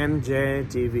MJ TV।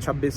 26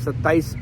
27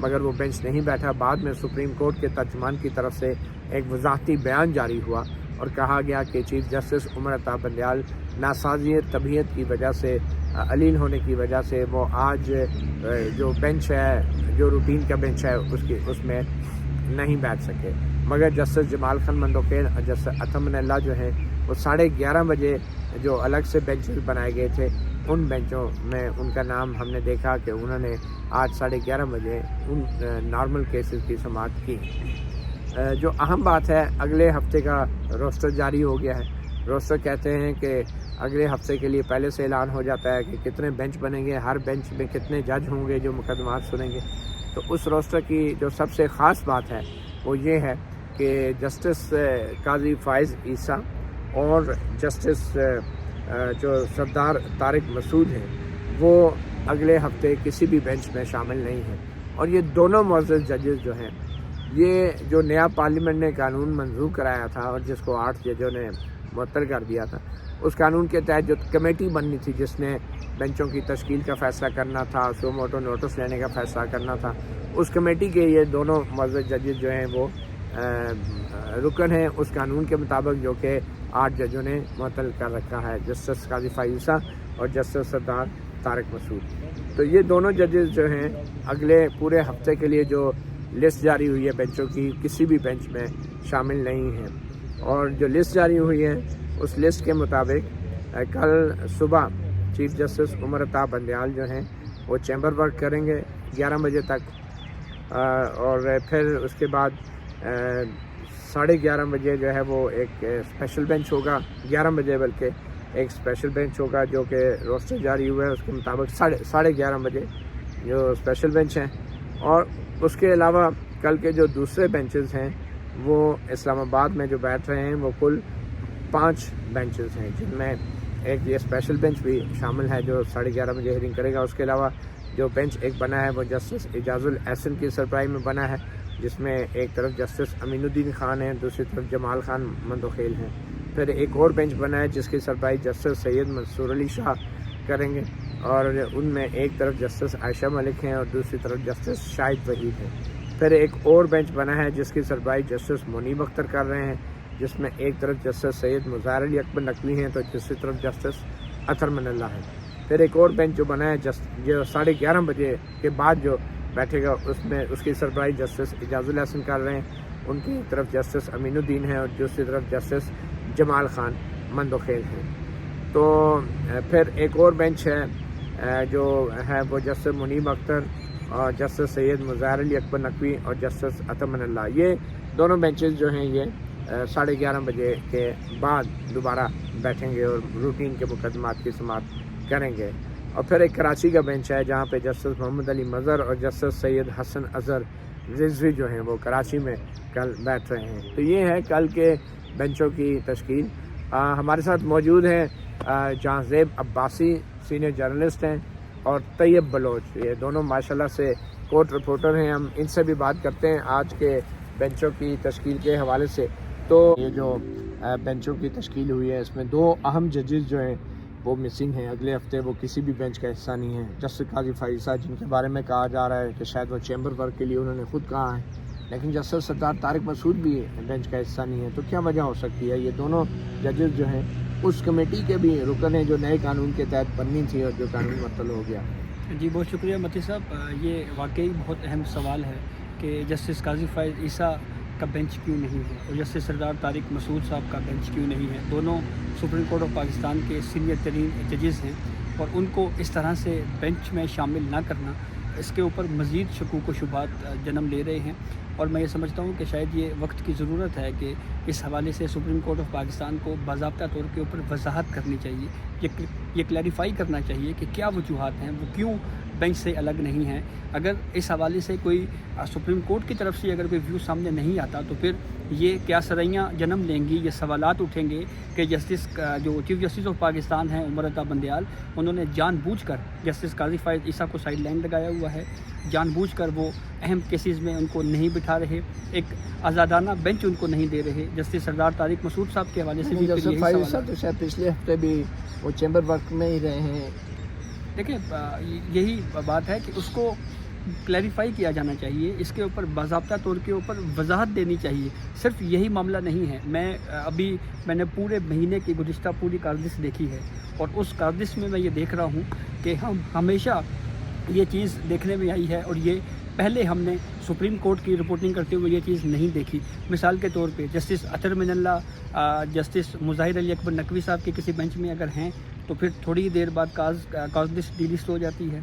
مگر وہ bench نہیں بیٹھا۔ بعد میں سپریم کورٹ کے ترجمان کی طرف سے ایک وضاحتی بیان جاری ہوا اور کہا گیا کہ چیف جسٹس عمر عطا بندیال ناسازی طبیعت کی وجہ سے، علین ہونے کی وجہ سے وہ آج جو بینچ ہے، جو روٹین کا بینچ ہے، اس میں نہیں بیٹھ سکے۔ مگر جسٹس جمال خان مندوخیل اور جسٹس عطا من اللہ جو ہیں وہ 11:30 بجے جو الگ سے بینچز بنائے گئے تھے، ان بینچوں میں ان کا نام ہم نے دیکھا کہ انہوں نے آج 11:30 بجے ان نارمل کیسز کی سماعت کی۔ جو اہم بات ہے، اگلے ہفتے کا روسٹر جاری ہو گیا ہے۔ روسٹر کہتے ہیں کہ اگلے ہفتے کے لیے پہلے سے اعلان ہو جاتا ہے کہ کتنے بینچ بنیں گے، ہر بینچ میں کتنے جج ہوں گے جو مقدمات سنیں گے۔ تو اس روسٹر کی جو سب سے خاص بات ہے وہ یہ ہے کہ جسٹس قاضی فائز عیسیٰ اور جسٹس جو سردار طارق مسعود ہیں وہ اگلے ہفتے کسی بھی بینچ میں شامل نہیں ہیں۔ اور یہ دونوں معزز ججز جو ہیں، یہ جو نیا پارلیمنٹ نے قانون منظور کرایا تھا اور جس کو 8 ججوں نے معطل کر دیا تھا، اس قانون کے تحت جو کمیٹی بننی تھی جس نے بینچوں کی تشکیل کا فیصلہ کرنا تھا، سو موٹو نوٹس لینے کا فیصلہ کرنا تھا، اس کمیٹی کے یہ دونوں معزز ججز جو ہیں وہ رکن ہیں اس قانون کے مطابق جو کہ 8 ججوں نے معطل کر رکھا ہے، جسٹس قاضی فائز عیسیٰ اور جسٹس سردار طارق مسعود۔ تو یہ دونوں ججز جو ہیں اگلے پورے ہفتے کے لیے جو لسٹ جاری ہوئی ہے بینچوں کی، کسی بھی بینچ میں شامل نہیں ہیں۔ اور جو لسٹ جاری ہوئی ہے اس لسٹ کے مطابق کل صبح چیف جسٹس عمر عطا بندیال جو ہیں وہ چیمبر ورک کریں گے 11 بجے تک، اور پھر اس کے بعد 11:30 بجے جو ہے وہ ایک اسپیشل بینچ ہوگا، 11 بجے بلکہ ایک اسپیشل بینچ ہوگا جو کہ روسٹر جاری ہوا ہے اس کے مطابق 11:30 بجے جو اسپیشل بینچ ہیں۔ اور اس کے علاوہ کل کے جو دوسرے بینچز ہیں وہ اسلام آباد میں جو بیٹھ رہے ہیں وہ کل 5 بینچز ہیں، جن میں ایک یہ اسپیشل بینچ بھی شامل ہے جو 11:30 بجے ہیئرنگ کرے گا۔ اس کے علاوہ جو بینچ ایک بنا ہے وہ جسٹس اعجاز الاحسن کی سربراہی میں بنا ہے، جس میں ایک طرف جسٹس امین الدین خان ہیں، دوسری طرف جمال خان مندوخیل ہیں۔ پھر ایک اور بینچ بنا ہے جس کی سربراہی جسٹس سید منصور علی شاہ کریں گے، اور ان میں ایک طرف جسٹس عائشہ ملک ہیں اور دوسری طرف جسٹس شاہد وحید ہیں۔ پھر ایک اور بینچ بنا ہے جس کی سربراہی جسٹس منیب اختر کر رہے ہیں، جس میں ایک طرف جسٹس سید مظاہر علی اکبر نقوی ہیں تو دوسری طرف جسٹس اطہر من اللہ ہیں۔ پھر ایک اور بینچ جو بنا ہے جو 11:30 بجے کے بعد جو بیٹھے گا، اس میں اس کی سربراہی جسٹس اعجاز الاحسن کر رہے ہیں، ان کی طرف جسٹس امین الدین ہیں اور دوسری طرف جسٹس جمال خان مندوخیل ہیں۔ تو پھر ایک اور بینچ ہے جو ہے وہ جسٹس منیب اختر اور جسٹس سید مظاہر علی اکبر نقوی اور جسٹس اطہر من اللہ، یہ دونوں بینچز جو ہیں یہ 11:30 بجے کے بعد دوبارہ بیٹھیں گے اور روٹین کے مقدمات کی سماعت کریں گے۔ اور پھر ایک کراچی کا بینچ ہے جہاں پہ جسٹس محمد علی مظہر اور جسٹس سید حسن اظہر رضوی جو ہیں وہ کراچی میں کل بیٹھ رہے ہیں۔ تو یہ ہے کل کے بینچوں کی تشکیل۔ ہمارے ساتھ موجود ہیں جہاں زیب عباسی، سینئر جرنلسٹ ہیں، اور طیب بلوچ، یہ دونوں ماشاءاللہ سے کورٹ رپورٹر ہیں۔ ہم ان سے بھی بات کرتے ہیں آج کے بینچوں کی تشکیل کے حوالے سے۔ تو یہ جو بینچوں کی تشکیل ہوئی ہے اس میں 2 اہم ججز جو ہیں وہ مسنگ ہیں، اگلے ہفتے وہ کسی بھی بینچ کا حصہ نہیں ہیں۔ جسٹس قاضی فائز عیسیٰ جن کے بارے میں کہا جا رہا ہے کہ شاید وہ چیمبر ورک کے لیے انہوں نے خود کہا ہے، لیکن جسٹس سردار طارق مسعود بھی بینچ کا حصہ نہیں ہے۔ تو کیا وجہ ہو سکتی ہے؟ یہ دونوں ججز جو ہیں اس کمیٹی کے بھی رکن ہیں جو نئے قانون کے تحت بننی تھی اور جو قانون معطل ہو گیا۔ جی بہت شکریہ متی صاحب، یہ واقعی بہت اہم سوال ہے کہ جسٹس قاضی فائز عیسیٰ کا بینچ کیوں نہیں ہے اور جسٹس سردار طارق مسعود صاحب کا بینچ کیوں نہیں ہے۔ دونوں سپریم کورٹ آف پاکستان کے سینئر ترین ججز ہیں، اور ان کو اس طرح سے بینچ میں شامل نہ کرنا اس کے اوپر مزید شکوک و شبہات جنم لے رہے ہیں۔ اور میں یہ سمجھتا ہوں کہ شاید یہ وقت کی ضرورت ہے کہ اس حوالے سے سپریم کورٹ آف پاکستان کو باضابطہ طور کے اوپر وضاحت کرنی چاہیے، یہ کلیریفائی کرنا چاہیے کہ کیا وجوہات ہیں، وہ کیوں بینچ سے الگ نہیں ہیں۔ اگر اس حوالے سے کوئی سپریم کورٹ کی طرف سے اگر کوئی ویو سامنے نہیں آتا تو پھر یہ کیا سرائیاں جنم لیں گی، یہ سوالات اٹھیں گے کہ جسٹس جو چیف جسٹس آف پاکستان ہیں عمر عطا بندیال، انہوں نے جان بوجھ کر جسٹس قاضی فائز عیسیٰ کو سائیڈ لائن لگایا ہوا ہے، جان بوجھ کر وہ اہم کیسز میں ان کو نہیں بٹھا رہے، ایک آزادانہ بینچ ان کو نہیں دے رہے۔ جسٹس سردار طارق مسعود صاحب کے حوالے سے بھی تو شاید پچھلے ہفتے بھی وہ چیمبر ورک میں ہی رہے ہیں۔ دیکھیں یہی بات ہے کہ اس کو کلیریفائی کیا جانا چاہیے، اس کے اوپر باضابطہ طور کے اوپر وضاحت دینی چاہیے. صرف یہی معاملہ نہیں ہے. میں نے پورے مہینے کی گزشتہ پوری کاردش دیکھی ہے، اور اس کاردش میں یہ دیکھ رہا ہوں کہ ہم ہمیشہ یہ چیز دیکھنے میں آئی ہے، اور یہ پہلے ہم نے سپریم کورٹ کی رپورٹنگ کرتے ہوئے یہ چیز نہیں دیکھی. مثال کے طور پہ جسٹس اطہر من اللہ، جسٹس مظاہر علی اکبر نقوی صاحب کے کسی بینچ میں اگر ہیں تو پھر تھوڑی دیر بعد کاز ڈی لسٹ ہو جاتی ہے.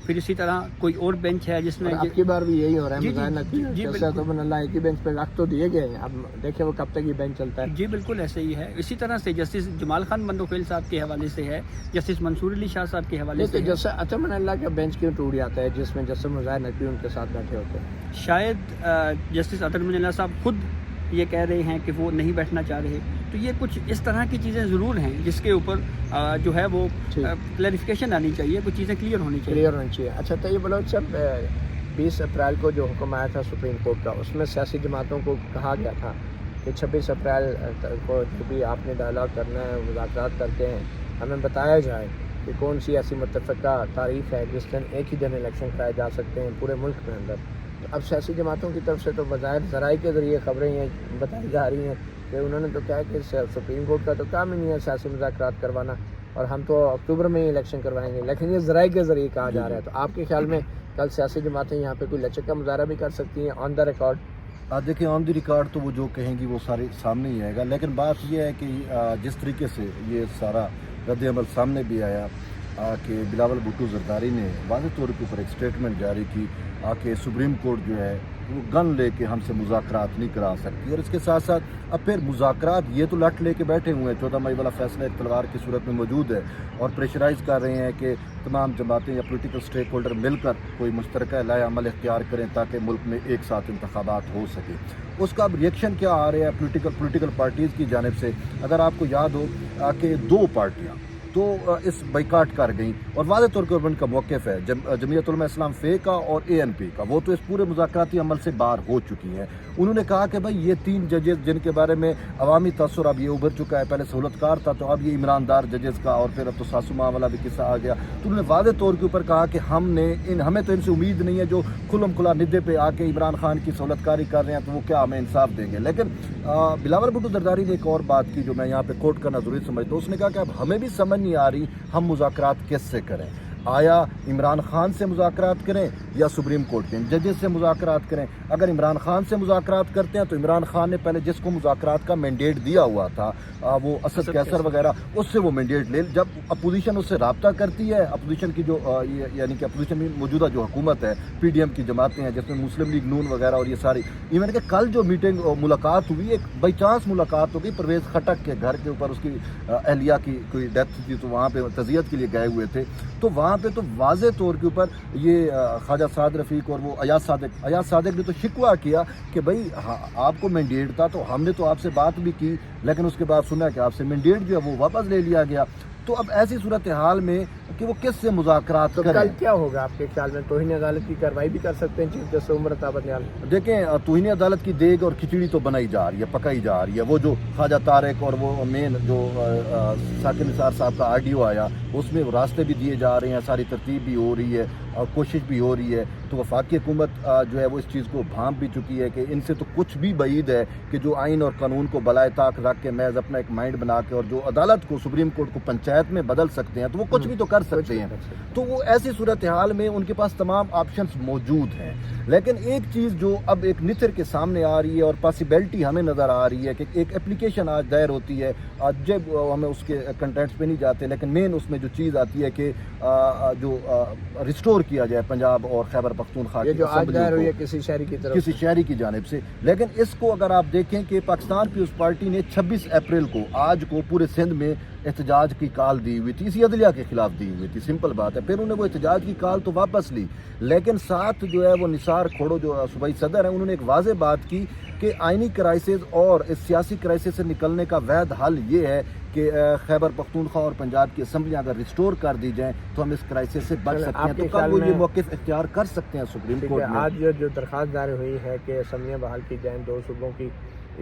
پھر اسی طرح کوئی اور بینچ ہے جس میں اب کی بار بھی یہی ہو رہا ہے. جی مظاہر نقوی جسٹس اطہر من اللہ ایک ہی بینچ پہ رکھ تو دیے گئے ہیں، اب دیکھیں وہ کب تک یہ بینچ چلتا ہے. جی بالکل ایسے ہی ہے. اسی طرح سے جسٹس جمال خان بندوخیل صاحب کے حوالے سے ہے، جسٹس منصور علی شاہ صاحب کے حوالے سے ہے. جسٹس اطہر من اللہ کا بینچ کیوں ٹوٹ جاتا ہے جس میں جسٹس مظاہر نقوی ان کے ساتھ بیٹھے ہوتے ہیں؟ شاید جسٹس اطہر من اللہ صاحب خود یہ کہہ رہے ہیں کہ وہ نہیں بیٹھنا چاہ رہے. تو یہ کچھ اس طرح کی چیزیں ضرور ہیں جس کے اوپر جو ہے وہ کلیریفیکیشن آنی چاہیے، کچھ چیزیں کلیئر ہونی چاہیے. اچھا تو یہ بلوچ صاحب 20 اپریل کو جو حکم آیا تھا سپریم کورٹ کا، اس میں سیاسی جماعتوں کو کہا گیا تھا کہ 26 اپریل کو جو بھی آپ نے ڈائلاگ کرنا ہے، مذاکرات کرتے ہیں، ہمیں بتایا جائے کہ کون سی ایسی متفقہ تاریخ ہے جس دن ایک ہی دن الیکشن کرائے جا سکتے ہیں پورے ملک کے اندر. تو اب سیاسی جماعتوں کی طرف سے تو بظاہر ذرائع کے ذریعے خبریں یہ بتائی جا رہی ہیں کہ انہوں نے تو کہا کہ سپریم کورٹ کا تو کام ہی نہیں ہے سیاسی مذاکرات کروانا، اور ہم تو اکتوبر میں ہی الیکشن کروائیں گے، لیکن یہ ذرائع کے ذریعے کہا جا رہا ہے. تو آپ کے خیال میں کل سیاسی جماعتیں یہاں پہ کوئی لچک کا مظاہرہ بھی کر سکتی ہیں آن دا ریکارڈ؟ دیکھیں آن دی ریکارڈ تو وہ جو کہیں گی وہ سارے سامنے ہی آئے گا، لیکن بات یہ ہے کہ جس طریقے سے یہ سارا رد عمل سامنے بھی آیا کہ بلاول بھٹو زرداری نے واضح طور کے اوپر ایک اسٹیٹمنٹ جاری کی کہ سپریم کورٹ جو ہے وہ گن لے کے ہم سے مذاکرات نہیں کرا سکتی، اور اس کے ساتھ ساتھ اب پھر مذاکرات یہ تو لٹ لے کے بیٹھے ہوئے ہیں. 14 مئی والا فیصلہ ایک تلوار کی صورت میں موجود ہے، اور پریشرائز کر رہے ہیں کہ تمام جماعتیں یا پولیٹیکل سٹیک ہولڈر مل کر کوئی مشترکہ لائحہ عمل اختیار کریں تاکہ ملک میں ایک ساتھ انتخابات ہو سکے. اس کا اب ریئیکشن کیا آ رہا ہے پولیٹیکل پارٹیز کی جانب سے؟ اگر آپ کو یاد ہو کہ 2 پارٹیاں تو اس بائیکاٹ کر گئیں، اور واضح طور پر ان کا موقف ہے جمعیت علماء اسلام فے کا اور ANP کا، وہ تو اس پورے مذاکراتی عمل سے باہر ہو چکی ہیں. انہوں نے کہا کہ بھائی یہ 3 ججز جن کے بارے میں عوامی تاثر اب یہ ابھر چکا ہے، پہلے سہولت کار تھا تو اب یہ عمران دار ججز کا، اور پھر اب تو ساسو ماں والا بھی قصہ آ گیا. تو انہوں نے واضح طور کے اوپر کہا کہ ہمیں تو ان سے امید نہیں ہے جو کھلم کھلا ندے پہ آ کے عمران خان کی سہولت کاری کر رہے ہیں تو وہ کیا ہمیں انصاف دیں گے. لیکن بلاول بھٹو زرداری نے ایک اور بات کی جو میں یہاں پہ کوٹ کرنا ضروری سمجھتا ہوں. اس نے کہا کہ اب ہمیں بھی سمجھ نہیں آ رہی ہم مذاکرات کس سے کریں، آیا عمران خان سے مذاکرات کریں یا سپریم کورٹ کے ججز سے مذاکرات کریں. اگر عمران خان سے مذاکرات کرتے ہیں تو عمران خان نے پہلے جس کو مذاکرات کا مینڈیٹ دیا ہوا تھا وہ اسد کیسر وغیرہ، اس سے وہ مینڈیٹ لے. جب اپوزیشن اس سے رابطہ کرتی ہے، اپوزیشن کی جو یعنی کہ اپوزیشن میں موجودہ جو حکومت ہے PDM کی جماعتیں ہیں جس میں مسلم لیگ نون وغیرہ اور یہ ساری، ایون کہ کل جو میٹنگ ملاقات ہوئی ایک بائی چانس ملاقات ہو گئی پرویز خٹک کے گھر کے اوپر، اس کی اہلیہ کی کوئی ڈیتھ تھی تو وہاں پہ تعزیت کے لیے گئے ہوئے تھے. تو وہاں پہ تو واضح طور کے اوپر یہ خواجہ سعد رفیق اور وہ ایاز صادق نے تو شکوہ کیا کہ بھائی آپ کو مینڈیٹ تھا تو ہم نے تو آپ سے بات بھی کی، لیکن اس کے بعد سنا کہ آپ سے مینڈیٹ جو ہے وہ واپس لے لیا گیا. تو اب ایسی صورتحال میں کہ وہ کس سے مذاکرات کریں؟ کل کیا ہوگا آپ کے خیال میں؟ توہین عدالت کی کارروائی بھی کر سکتے ہیں چیف جسٹس عمر عطا بدیال؟ دیکھیں توہین عدالت کی دیگ اور کھچڑی تو بنائی جا رہی ہے، پکائی جا رہی ہے. وہ جو خواجہ طارق اور وہ مین جو ثاقب نثار صاحب کا آڈیو آیا اس میں راستے بھی دیے جا رہے ہیں، ساری ترتیب بھی ہو رہی ہے اور کوشش بھی ہو رہی ہے. تو وفاقی حکومت جو ہے وہ اس چیز کو بھانپ بھی چکی ہے کہ ان سے تو کچھ بھی بعید ہے کہ جو آئین اور قانون کو بالائے طاق رکھ کے محض اپنا ایک مائنڈ بنا کے اور جو عدالت کو سپریم کورٹ کو پنچایت میں بدل سکتے ہیں تو وہ کچھ بھی تو کر سکتے ہیں. تو وہ ایسی صورتحال میں ان کے پاس تمام آپشنز موجود ہیں. لیکن ایک چیز جو اب ایک نتر کے سامنے آ رہی ہے اور پاسبلٹی ہمیں نظر آ رہی ہے کہ ایک اپلیکیشن آج دائر ہوتی ہے، جب ہمیں اس کے کنٹینٹس پہ نہیں جاتے لیکن مین اس میں جو چیز آتی ہے کہ جو ریسٹور کیا جائے پنجاب اور خیبر پختونخوا کی اسمبلی کو کسی شہری کی جانب سے. لیکن اس کو اگر آپ دیکھیں کہ پاکستان پیپلز پارٹی نے 26 اپریل کو آج کو پورے سندھ میں احتجاج کی کال دی ہوئی تھی، اسی عدلیہ کے خلاف دی ہوئی تھی، سمپل بات ہے. پھر انہوں نے وہ احتجاج کی کال تو واپس لی، لیکن ساتھ جو ہے وہ نثار کھوڑو جو صوبائی صدر ہیں انہوں نے ایک واضح بات کی کہ آئینی کرائسس اور اس سیاسی کرائسس سے نکلنے کا واحد حل یہ ہے کہ خیبر پختونخوا اور پنجاب کی اسمبلیاں اگر ریسٹور کر دی جائیں تو ہم اس کرائسس سے بچ سکتے ہیں. تو کب وہ یہ موقف اختیار کر سکتے ہیں سپریم کورٹ میں؟ آج جو درخواست دائر ہوئی ہے کہ اسمبلیاں بحال کی جائیں 2 صوبوں کی،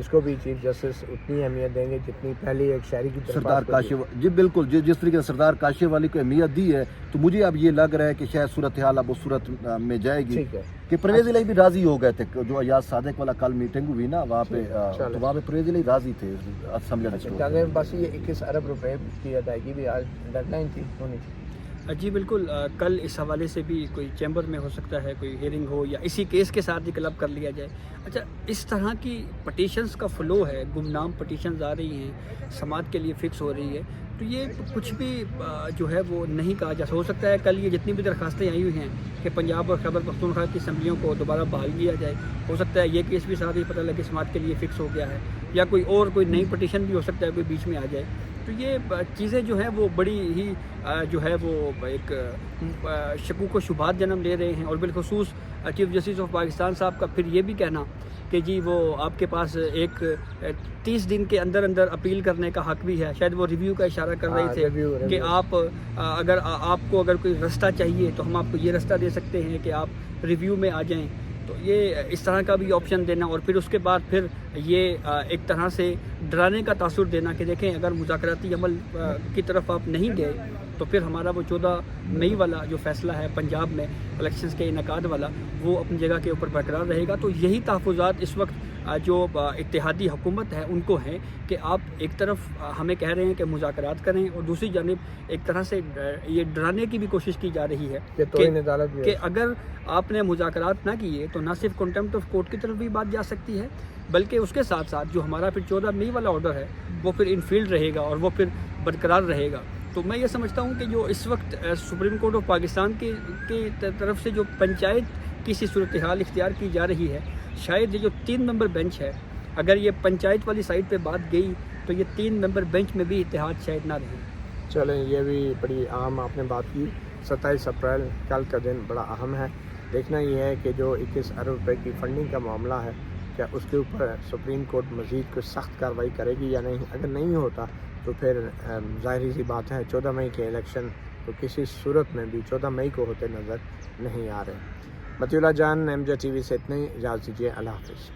اس کو بھی چیف جسٹس اتنی اہمیت دیں گے جتنی پہلی ایک شہری کی سردار کاشف جی بالکل جس طریقے سے سردار کاشف والی کو اہمیت دی ہے تو مجھے اب یہ لگ رہا ہے کہ شاید صورتحال اب اس صورت میں جائے گی ٹھیک ہے کہ پرویز الہی بھی راضی ہو گئے تھے جو ایاز صادق والا کل میٹنگ ہوئی نا وہاں پہ تو وہاں پہ پرویز الہی راضی تھے اسمبلی بس یہ 21 ارب روپے کی ادائیگی بھی آج ڈیڈ لائن تھی ہونی تھی جی بالکل کل اس حوالے سے بھی کوئی چیمبر میں ہو سکتا ہے کوئی ہیئرنگ ہو یا اسی کیس کے ساتھ ہی کلب کر لیا جائے. اچھا اس طرح کی پٹیشنز کا فلو ہے, گمنام پٹیشنز آ رہی ہیں سماعت کے لیے فکس ہو رہی ہے, تو یہ کچھ بھی جو ہے وہ نہیں کہا جا سکتا. ہو سکتا ہے کل یہ جتنی بھی درخواستیں آئی ہوئی ہیں کہ پنجاب اور خیبر پختونخوا کی اسمبلیوں کو دوبارہ بحال کیا جائے, ہو سکتا ہے یہ کیس بھی ساتھ ہی پتہ لگے سماعت کے لیے فکس ہو گیا ہے, یا کوئی نئی پٹیشن بھی ہو سکتا ہے کوئی بیچ میں آ جائے. تو یہ چیزیں جو ہیں وہ بڑی ہی جو ہے وہ ایک شکوک و شبہات جنم لے رہے ہیں. اور بالخصوص چیف جسٹس آف پاکستان صاحب کا پھر یہ بھی کہنا کہ جی وہ آپ کے پاس ایک 30 دن کے اندر اپیل کرنے کا حق بھی ہے. شاید وہ ریویو کا اشارہ کر رہے تھے کہ آپ اگر کوئی رستہ چاہیے تو ہم آپ کو یہ رستہ دے سکتے ہیں کہ آپ ریویو میں آ جائیں. تو یہ اس طرح کا بھی آپشن دینا, اور پھر اس کے بعد پھر یہ ایک طرح سے ڈرانے کا تاثر دینا کہ دیکھیں اگر مذاکراتی عمل کی طرف آپ نہیں گئے تو پھر ہمارا وہ 14 مئی والا جو فیصلہ ہے پنجاب میں الیکشنز کے انعقاد والا وہ اپنی جگہ کے اوپر برقرار رہے گا. تو یہی تحفظات اس وقت جو اتحادی حکومت ہے ان کو ہیں کہ آپ ایک طرف ہمیں کہہ رہے ہیں کہ مذاکرات کریں, اور دوسری جانب ایک طرح سے یہ ڈرانے کی بھی کوشش کی جا رہی ہے کہ اگر آپ نے مذاکرات نہ کیے تو نہ صرف کنٹمپٹ آف کورٹ کی طرف بھی بات جا سکتی ہے, بلکہ اس کے ساتھ ساتھ جو ہمارا پھر 14 مئی والا آرڈر ہے وہ پھر ان فیلڈ رہے گا اور وہ پھر برقرار رہے گا. تو میں یہ سمجھتا ہوں کہ جو اس وقت سپریم کورٹ آف پاکستان کی طرف سے جو پنچایت کی سی صورتحال اختیار کی جا رہی ہے, شاید یہ جو 3 ممبر بینچ ہے اگر یہ پنچایت والی سائڈ پہ بات گئی تو یہ 3 ممبر بینچ میں بھی اتحاد شاید نہ رہے. چلیں یہ بھی بڑی اہم آپ نے بات کی. 27 اپریل کل کا دن بڑا اہم ہے. دیکھنا یہ ہے کہ جو 21 ارب روپے کی فنڈنگ کا معاملہ ہے کیا اس کے اوپر سپریم کورٹ مزید کچھ سخت کارروائی کرے گی یا نہیں. اگر نہیں ہوتا تو پھر ظاہری سی بات ہے 14 مئی کے الیکشن تو کسی صورت میں بھی 14 مئی کو ہوتے نظر نہیں آ رہے. مطیع اللہ جان MJ TV سے اتنے ہی, اجازت دیجیے, اللہ حافظ.